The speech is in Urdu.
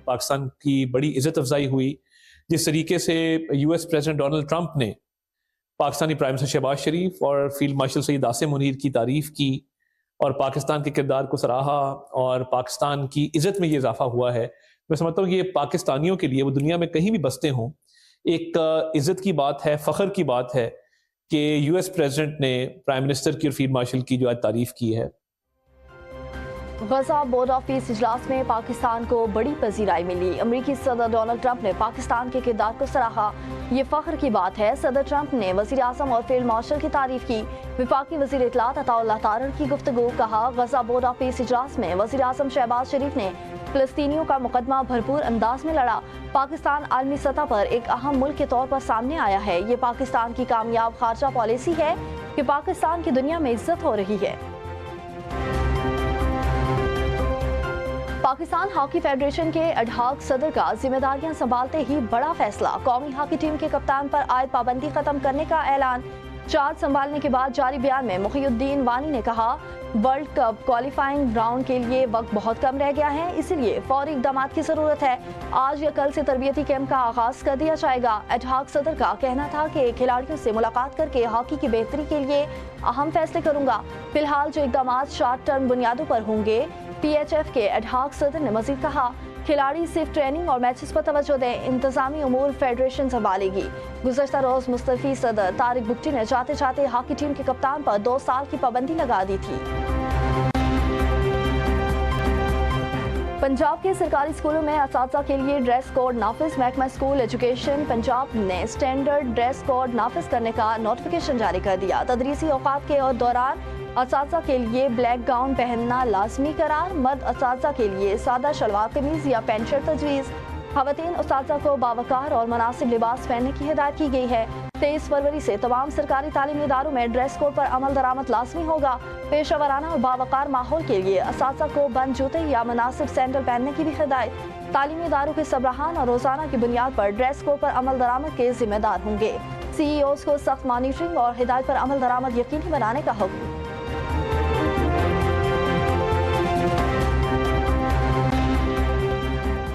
پاکستان کی بڑی عزت افزائی ہوئی. جس طریقے سے US پریزیڈنٹ ڈونلڈ ٹرمپ نے پاکستانی پرائم منسٹر شہباز شریف اور فیلڈ مارشل سید عاصم منیر کی تعریف کی اور پاکستان کے کردار کو سراہا اور پاکستان کی عزت میں یہ اضافہ ہوا ہے، میں سمجھتا ہوں کہ یہ پاکستانیوں کے لیے، وہ دنیا میں کہیں بھی بستے ہوں، ایک عزت کی بات ہے، فخر کی بات ہے کہ US پریزیڈنٹ نے پرائم منسٹر کی اور فیلڈ مارشل کی جو آج تعریف کی ہے. غزہ بورڈ آف پیس اجلاس میں پاکستان کو بڑی پذیرائی ملی. امریکی صدر ڈونلڈ ٹرمپ نے پاکستان کے کردار کو سراہا. یہ فخر کی بات ہے. صدر ٹرمپ نے وزیر اعظم اور فیلڈ مارشل کی تعریف کی. وفاقی وزیر اطلاعات عطا اللہ طارڑ کی گفتگو. کہا غزہ بورڈ آف پیس اجلاس میں وزیر اعظم شہباز شریف نے فلسطینیوں کا مقدمہ بھرپور انداز میں لڑا. پاکستان عالمی سطح پر ایک اہم ملک کے طور پر سامنے آیا ہے. یہ پاکستان کی کامیاب خارجہ پالیسی ہے کہ پاکستان کی دنیا میں عزت ہو رہی ہے. پاکستان ہاکی فیڈریشن کے ایڈہاک صدر کا ذمہ داریاں سنبھالتے ہی بڑا فیصلہ. قومی ہاکی ٹیم کے کپتان پر عائد پابندی ختم کرنے کا اعلان. چارج سنبھالنے کے بعد جاری بیان میں محی الدین وانی نے کہا ورلڈ کپ کوالیفائنگ راؤنڈ کے لیے وقت بہت کم رہ گیا ہے، اسی لیے فوری اقدامات کی ضرورت ہے. آج یا کل سے تربیتی کیمپ کا آغاز کر دیا جائے گا. ایڈہاک صدر کا کہنا تھا کہ کھلاڑیوں سے ملاقات کر کے ہاکی کی بہتری کے لیے اہم فیصلے کروں گا. فی الحال جو اقدامات شارٹ ٹرم بنیادوں پر ہوں گے. PHF کے ایڈہاک صدر نے مزید کہا کھلاڑی صرف ٹریننگ اور میچز پر توجہ دیں، انتظامی امور فیڈریشن سنبھالے گی. گزشتہ روز مستعفی صدر طارق بگٹی نے جاتے جاتے ہاکی ٹیم کے کپتان پر 2 سال کی پابندی لگا دی تھی. پنجاب کے سرکاری اسکولوں میں اساتذہ کے لیے ڈریس کوڈ نافذ. محکمہ اسکول ایجوکیشن پنجاب نے سٹینڈرڈ ڈریس کوڈ نافذ کرنے کا نوٹیفیکیشن جاری کر دیا. تدریسی اوقات کے دوران اساتذہ کے لیے بلیک گاؤن پہننا لازمی قرار. مرد اساتذہ کے لیے سادہ شلوار قمیض یا پینٹ شرٹ تجویز. خواتین اساتذہ کو باوقار اور مناسب لباس پہننے کی ہدایت کی گئی ہے. 23 فروری سے تمام سرکاری تعلیمی اداروں میں ڈریس کوڈ پر عمل درآمد لازمی ہوگا. پیشہ ورانہ اور باوقار ماحول کے لیے اساتذہ کو بند جوتے یا مناسب سینڈل پہننے کی بھی ہدایت. تعلیمی اداروں کے سربراہان اور روزانہ کی بنیاد پر ڈریس کوڈ پر عمل درآمد کے ذمہ دار ہوں گے. CEOs کو سخت مانیٹرنگ اور ہدایت پر عمل درآمد یقینی بنانے کا حکم.